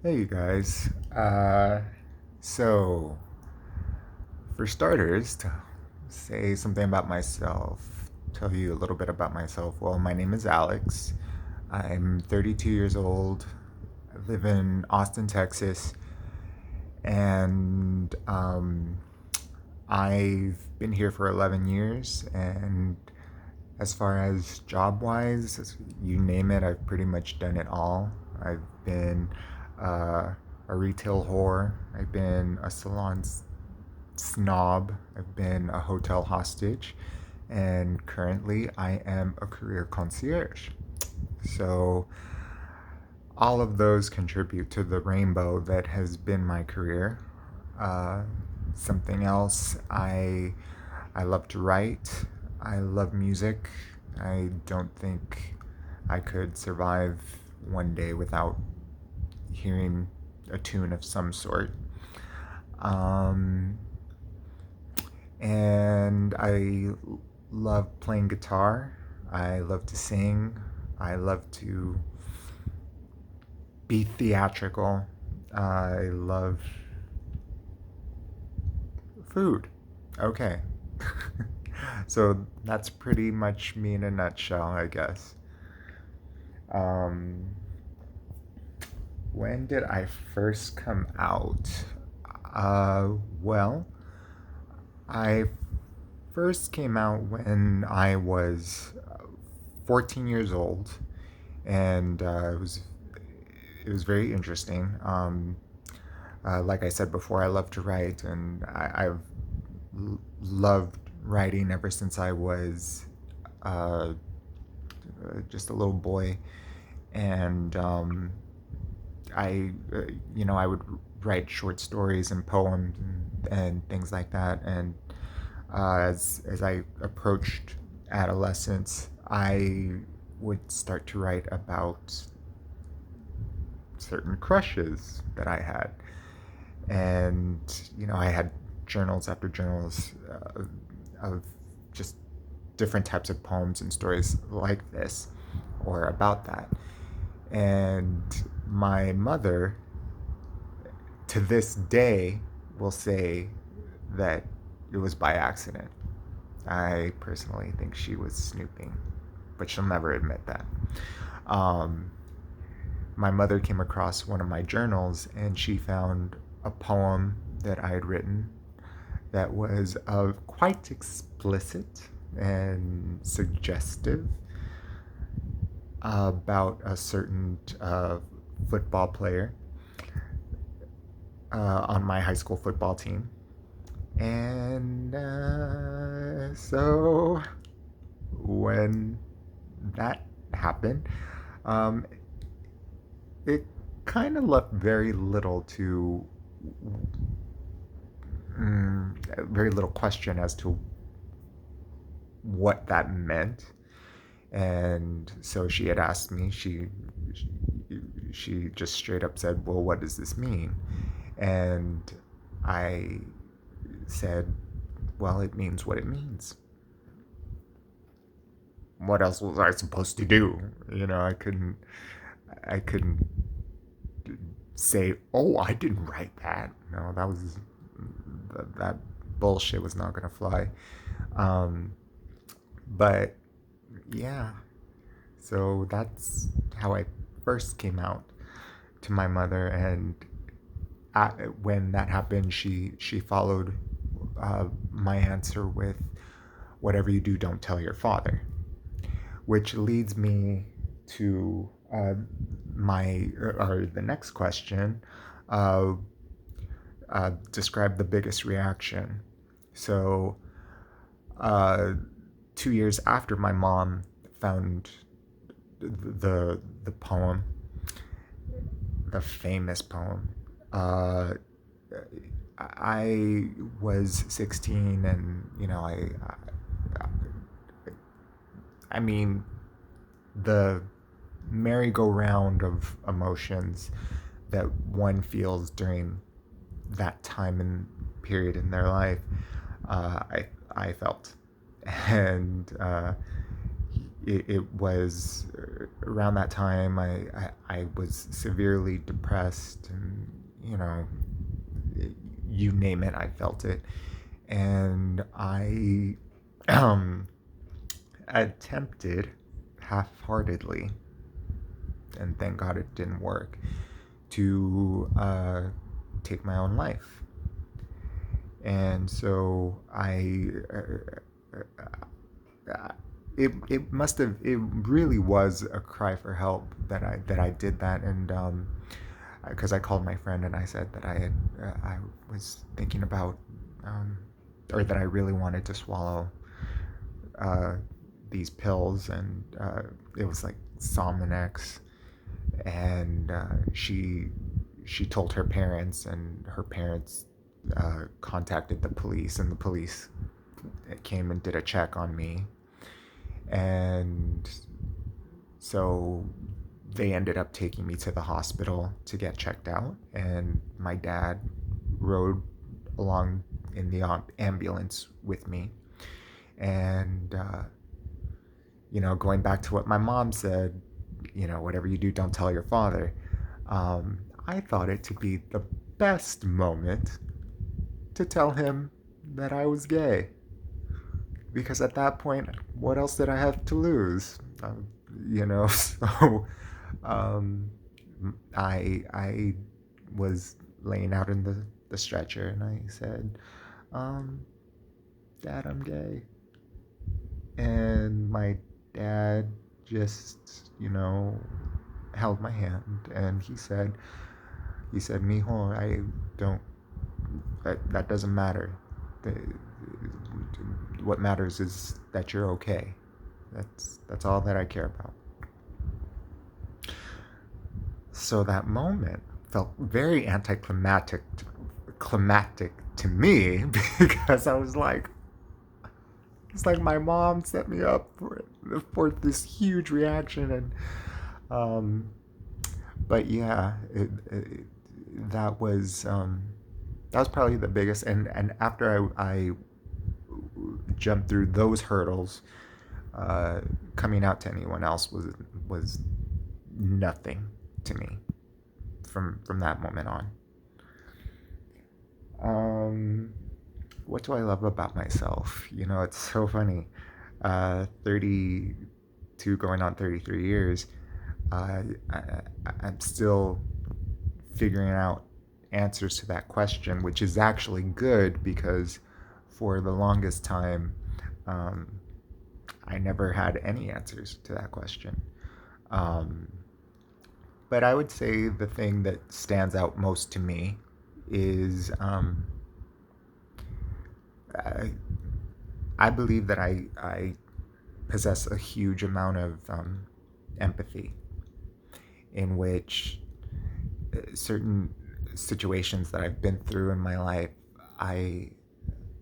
Hey, you guys. So, for starters, to say something about myself, tell you a little bit about myself. Well, my name is Alex. I'm 32 years old. I live in Austin, Texas, and I've been here for 11 years. And as far as job wise, you name it, I've pretty much done it all. I've been a retail whore, I've been a salon snob, I've been a hotel hostage, and currently I am a career concierge. So, all of those contribute to the rainbow that has been my career. Uh, Something else, I love to write. I love music. I don't think I could survive one day without hearing a tune of some sort. Um, and I love playing guitar. I love to sing. I love to be theatrical. I love food. Okay. So that's pretty much me in a nutshell, I guess. Um, when did I first come out? Uh, well, I first came out when I was 14 years old, and it was very interesting. Like I said before, I love to write, and I've loved writing ever since I was uh, just a little boy, and I would write short stories and poems and things like that. And as I approached adolescence, I would start to write about certain crushes that I had, and I had journals after journals of just different types of poems and stories like this or about that. And my mother, to this day, will say that it was by accident. I personally think she was snooping, but she'll never admit that. Um, my mother came across one of my journals and she found a poem that I had written that was quite explicit and suggestive about a certain football player on my high school football team. And so when that happened, um, it kind of left very little question as to what that meant. And so she had asked me. She just straight up said, "Well, what does this mean?" And I said, "Well, it means what it means. What else was I supposed to do?" I couldn't say, "Oh, I didn't write that." No, that bullshit was not gonna fly. Um, but yeah, so that's how I first came out to my mother, and when that happened, she followed my answer with, "Whatever you do, don't tell your father," which leads me to my or the next question. Uh, Describe the biggest reaction. So, uh, 2 years after my mom found the poem, the famous poem, uh, I was 16, and I mean, the merry-go-round of emotions that one feels during that time and period in their life, I felt, and it was around that time I was severely depressed, and you know, you name it, I felt it. And I um, attempted half-heartedly, and thank God it didn't work, to take my own life. And so it must have, it really was a cry for help that I did that. And because I called my friend and I said that I was thinking about um, or that I really wanted to swallow uh, these pills, and it was like Sominex. And she told her parents, and her parents contacted the police, and the police came and did a check on me. And so they ended up taking me to the hospital to get checked out, and my dad rode along in the ambulance with me. And going back to what my mom said, whatever you do, don't tell your father. I thought it to be the best moment to tell him that I was gay, because at that point, what else did I have to lose? So um, I was laying out in the stretcher, and I said, um, "Dad, I'm gay." And my dad just, held my hand, and he said, "Mijo, I don't. That doesn't matter. The, what matters is that you're okay. That's all that I care about." So that moment felt very climactic to me because I was like, it's like my mom set me up for this huge reaction. And um, but yeah, that was probably the biggest. And after I jumped through those hurdles, coming out to anyone else was nothing to me from that moment on. What do I love about myself? It's so funny. 32 going on 33 years, I'm still figuring out answers to that question, which is actually good because for the longest time, um, I never had any answers to that question. Um, but I would say the thing that stands out most to me is I, I believe that I possess a huge amount of empathy, in which certain situations that I've been through in my life, I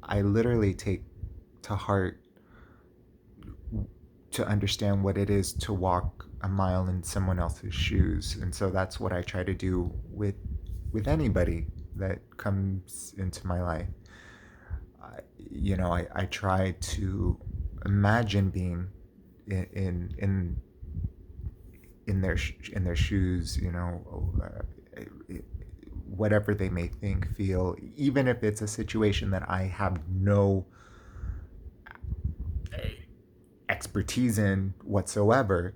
I literally take to heart to understand what it is to walk a mile in someone else's shoes. And so that's what I try to do with anybody that comes into my life. I try to imagine being in in their shoes, whatever they may think, feel, even if it's a situation that I have no expertise in whatsoever.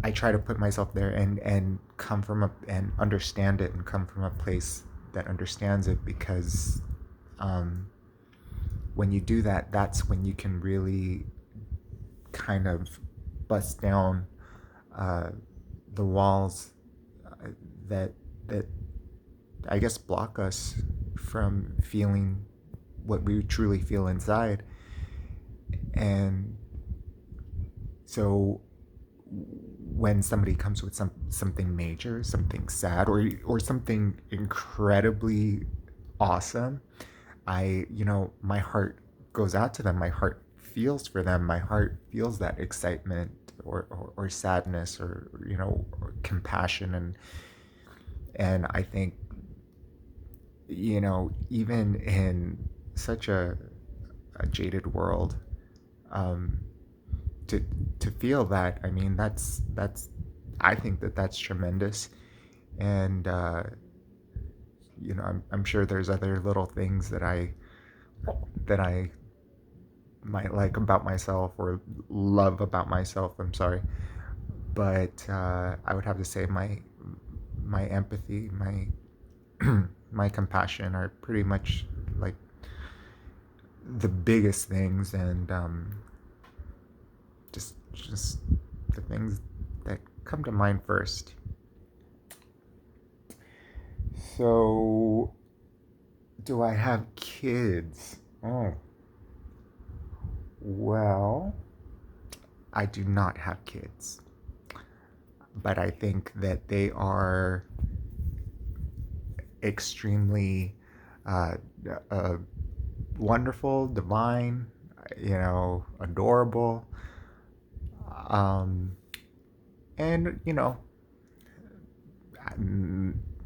I try to put myself there and come from and understand it, and come from a place that understands it, because um, when you do that, that's when you can really kind of bust down uh, the walls that that I guess block us from feeling what we truly feel inside. And so when somebody comes with something major, something sad, or something incredibly awesome, my heart goes out to them. My heart feels for them. My heart feels that excitement, or sadness, or compassion. And I think, even in such a jaded world, um, to to feel that, I mean, that's I think that that's tremendous. And I'm sure there's other little things that I might like about myself or love about myself. I'm sorry, but I would have to say my empathy, my compassion are pretty much like the biggest things, and just the things that come to mind first. So, do I have kids? Oh, well, I do not have kids, but I think that they are extremely uh, uh, wonderful, divine, adorable. Um, and,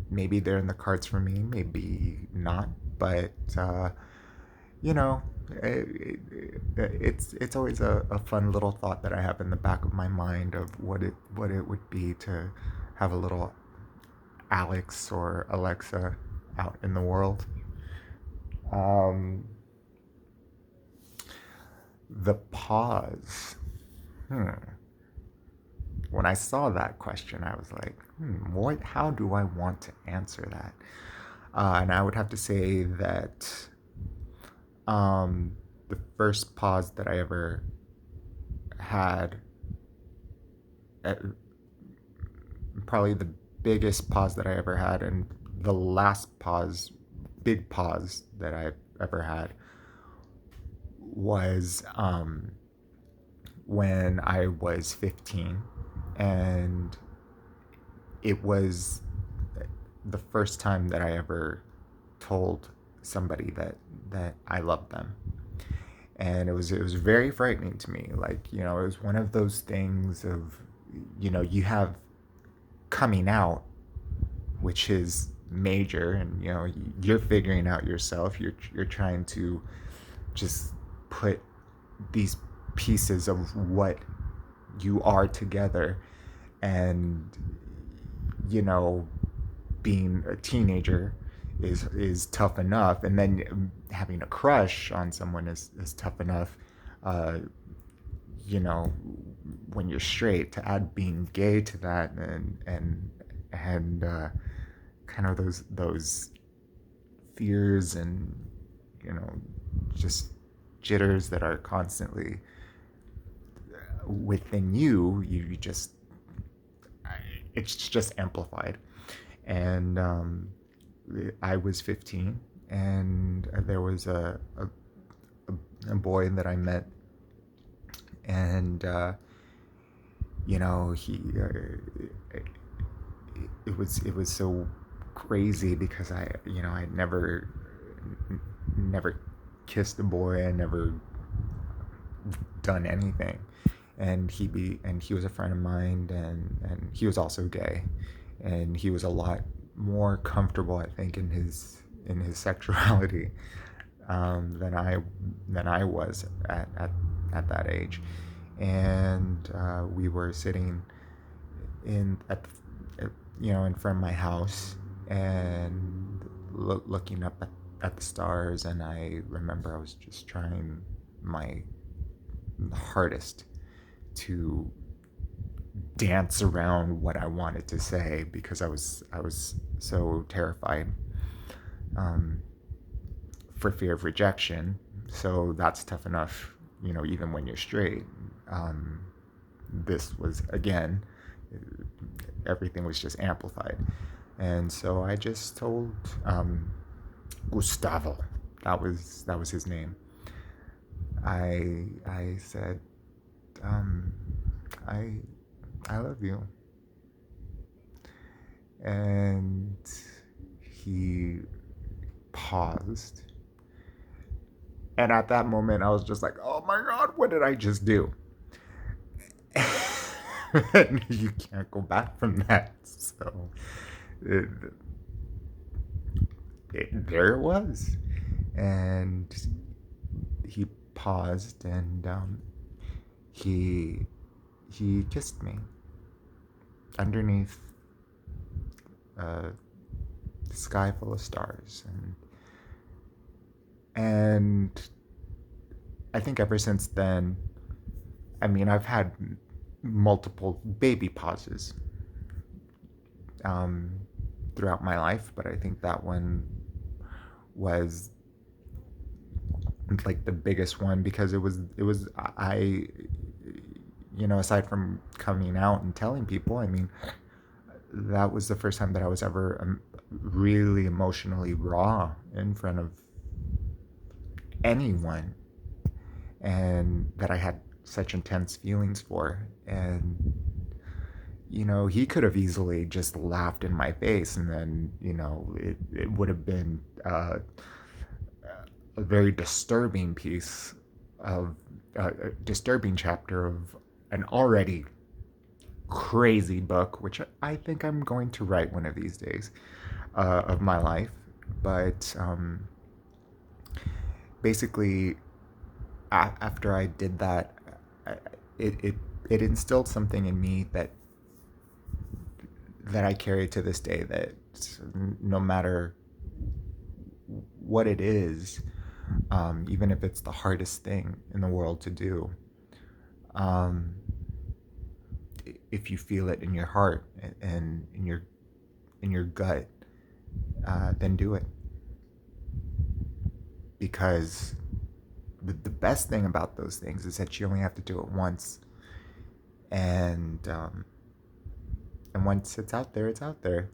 maybe they're in the cards for me, maybe not, but, you know, it's always a fun little thought that I have in the back of my mind of what it would be to have a little Alex or Alexa out in the world. Um, the pause. Hmm. When I saw that question, I was like, what? How do I want to answer that? And I would have to say that the first pause that I ever had, uh, probably the biggest pause that I ever had, and the last pause, big pause that I ever had, was when I was 15, and it was the first time that I ever told somebody that I loved them. And it was very frightening to me. Like, it was one of those things of, you have coming out, which is major, and you're figuring out yourself. You're trying to just put these pieces of what you are together, and you know being a teenager is tough enough, and then having a crush on someone is tough enough. uh, when you're straight, to add being gay to that, and kind of those fears, and you know just jitters that are constantly within you just, it's just amplified. And I was 15, and there was a boy that I met, and he it was so crazy, because I never kissed a boy. I never done anything, and he was a friend of mine, and he was also gay, and he was a lot more comfortable, I think, in his sexuality, than I was at that age. And we were sitting in front of my house, and looking up at the stars, and I remember I was just trying my hardest to dance around what I wanted to say, because I was so terrified, um, for fear of rejection. So that's tough enough, even when you're straight. Um, this was, again, everything was just amplified, and so I just told Gustavo. That was his name. I said, um, I I love you. And he paused. And at that moment, I was just like, oh my God, what did I just do? And you can't go back from that. So it, there it was. And he paused, and he he kissed me underneath a sky full of stars, and I think ever since then, I mean, I've had multiple baby pauses um, throughout my life, but I think that one was like the biggest one because it was I aside from coming out and telling people, I mean, that was the first time that I was ever really emotionally raw in front of anyone, and that I had such intense feelings for. And he could have easily just laughed in my face, and then it would have been a very disturbing piece of a disturbing chapter of an already crazy book, which I think I'm going to write one of these days, of my life. But basically, after I did that, it, it it instilled something in me that I carry to this day. That no matter what it is, even if it's the hardest thing in the world to do, um, if you feel it in your heart and in your gut, then do it. Because the best thing about those things is that you only have to do it once, and once it's out there, it's out there.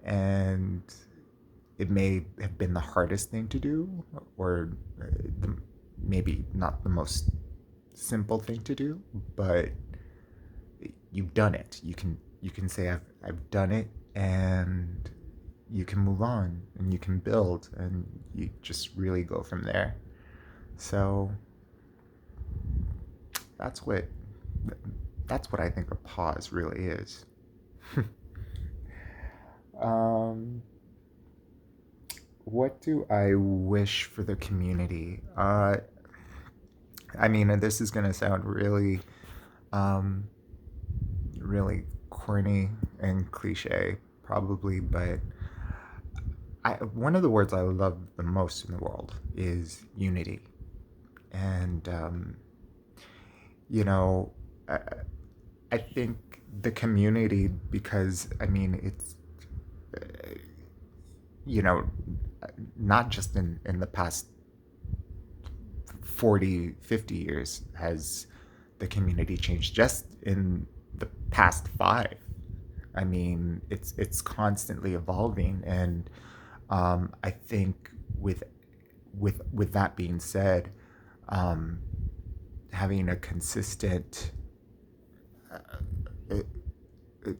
And it may have been the hardest thing to do, or maybe not the most simple thing to do, but you've done it. You can say I've done it, and you can move on and you can build, and you just really go from there. So that's what that's what I think a pause really is. um, what do I wish for the community? I mean, and this is gonna sound really, um, really corny and cliche, probably, but one of the words I love the most in the world is unity. And, you know, I, I think the community, because, I mean, it's, uh, you know, not just in the past 40, 50 years has the community changed, just in the past five. I mean, it's constantly evolving, and I think with that being said, um, having a consistent, uh,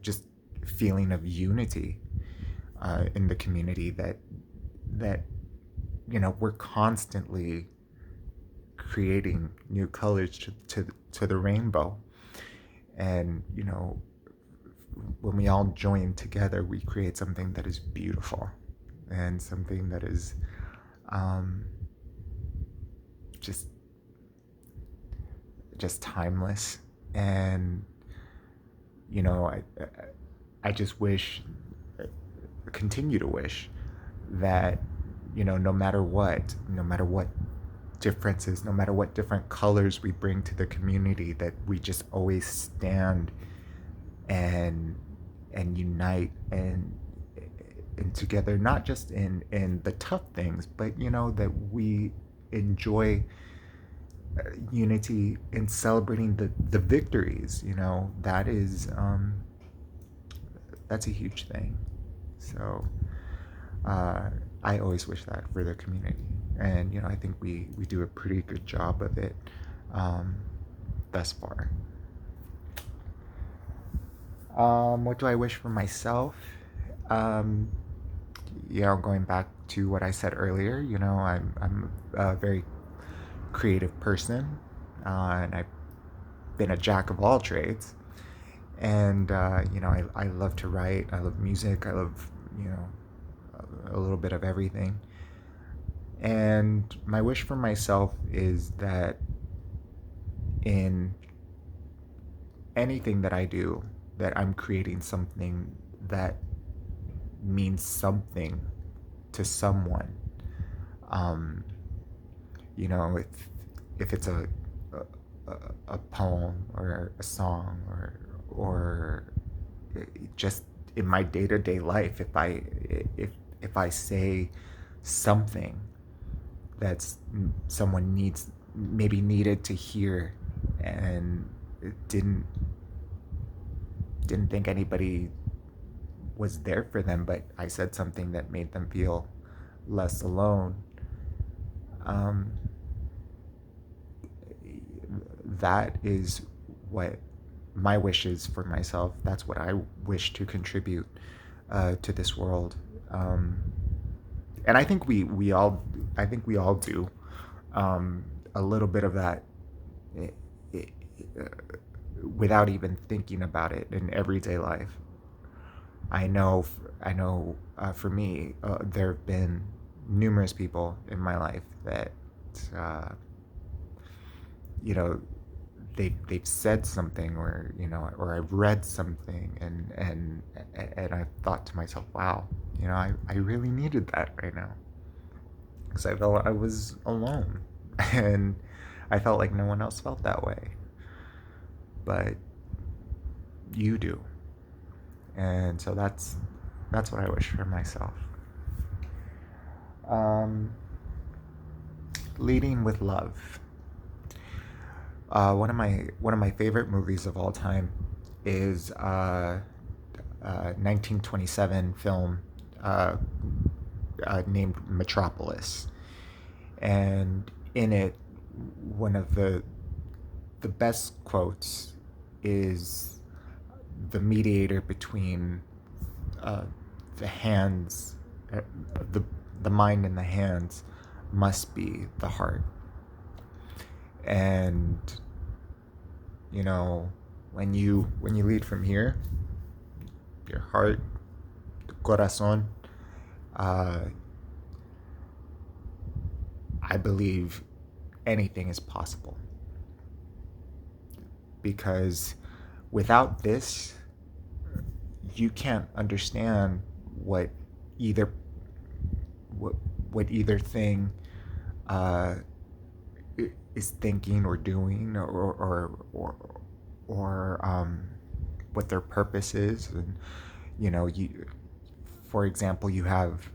just feeling of unity in the community, that we're constantly creating new colors to the rainbow, and when we all join together, we create something that is beautiful, and something that is um, just timeless. And I just wish, continue to wish, that no matter what differences, no matter what different colors we bring to the community, that we just always stand and unite and together, not just in the tough things, but that we enjoy unity in celebrating the victories. That is that's a huge thing. So uh, I always wish that for the community, and I think we do a pretty good job of it um, thus far. What do I wish for myself? Um, going back to what I said earlier, I'm a very creative person, and I've been a jack of all trades. And I love to write. I love music. I love a little bit of everything. And my wish for myself is that in anything that I do, that I'm creating something that means something to someone. Um, if it's a poem or a song or just in my day to day life, if I say something that's someone maybe needed to hear, and it didn't think anybody was there for them, but I said something that made them feel less alone. Um, that is what my wish is for myself. That's what I wish to contribute to this world. Um, and I think we all do a little bit of that, eh, eh, uh, without even thinking about it in everyday life. I know. For me, there have been numerous people in my life that, uh, you know, they've said something, or or I've read something, and I've thought to myself, wow, I really needed that right now, because I felt I was alone, and I felt like no one else felt that way, but you do, and so that's what I wish for myself. Um, Leading with love. One of my favorite movies of all time is 1927 film uh, named Metropolis, and in it, one of the best quotes is the mediator between uh, the hands, uh, the the mind and the hands must be the heart. And you know, when you lead from here, your heart, the corazón, uh, I believe anything is possible, because without this, you can't understand what either what what either thing uh, is thinking or doing, or what their purpose is. And you, for example, you have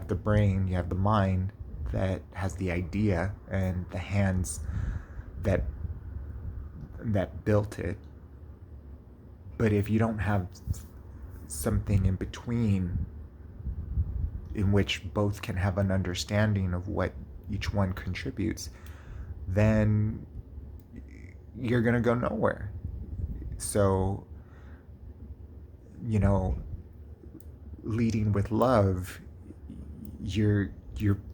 the brain, you have the mind that has the idea, and the hands that built it. But if you don't have something in between, in which both can have an understanding of what each one contributes, then you're going to go nowhere. So, you know, leading with love, you're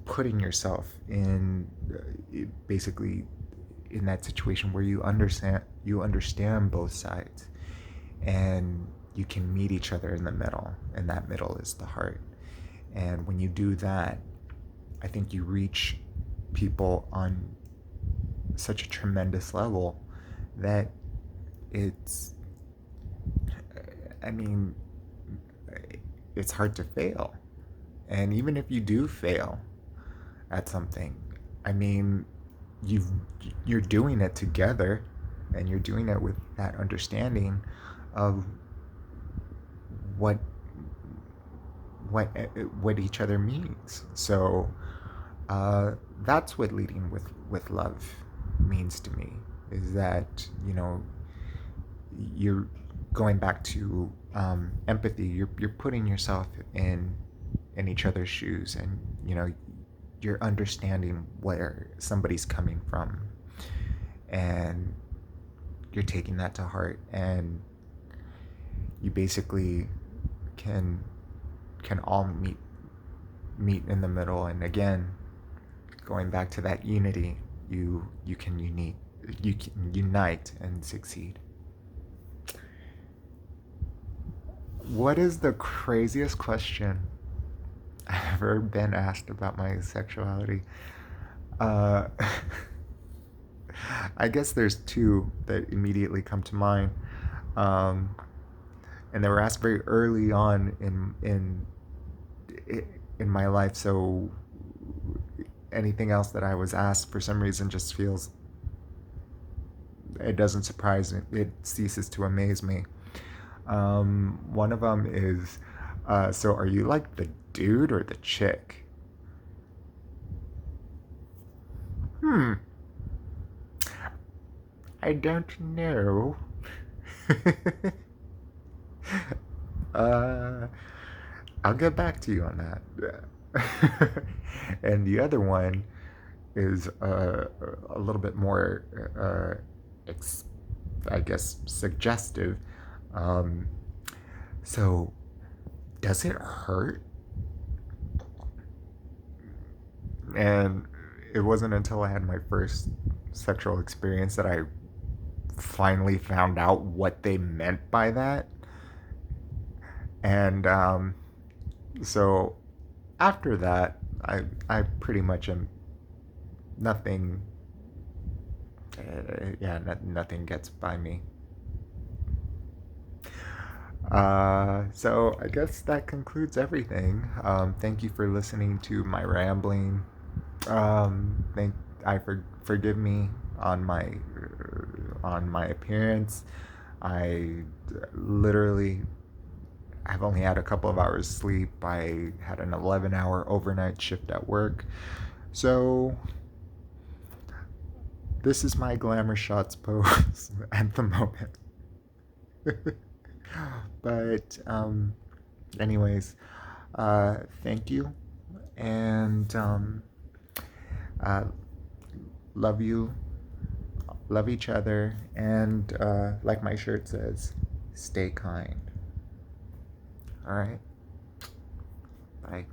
putting yourself in, basically, in that situation where you understand both sides, and you can meet each other in the middle, and that middle is the heart. And when you do that, I think you reach people on such a tremendous level that it's, I mean, it's hard to fail. And even if you do fail at something, I mean, you've you're doing it together, and you're doing it with that understanding of what what what each other means. So that's what leading with love means to me. Is that you're going back to empathy. You're putting yourself in each other's shoes, and you're understanding where somebody's coming from, and you're taking that to heart, and you basically can all meet in the middle. And again, going back to that unity, you can unite and succeed. What is the craziest question I've ever been asked about my sexuality? Uh, I guess there's two that immediately come to mind. Um, and they were asked very early on in my life, so anything else that I was asked for some reason just feels, it doesn't surprise me. It ceases to amaze me. One of them is, so are you like the dude or the chick? Hmm, I don't know. uh, I'll get back to you on that. And the other one is a little bit more, ex- I guess, suggestive. Um, so, does it hurt? And it wasn't until I had my first sexual experience that I finally found out what they meant by that. And so after that, I pretty much am nothing. Yeah, nothing gets by me. So I guess that concludes everything. Thank you for listening to my rambling. Thank forgive me on my appearance. I literally have only had a couple of hours sleep. I had an 11-hour overnight shift at work. So this is my glamour shots pose at the moment. But anyways, thank you, and uh, love you, love each other, and like my shirt says, stay kind. All right, bye.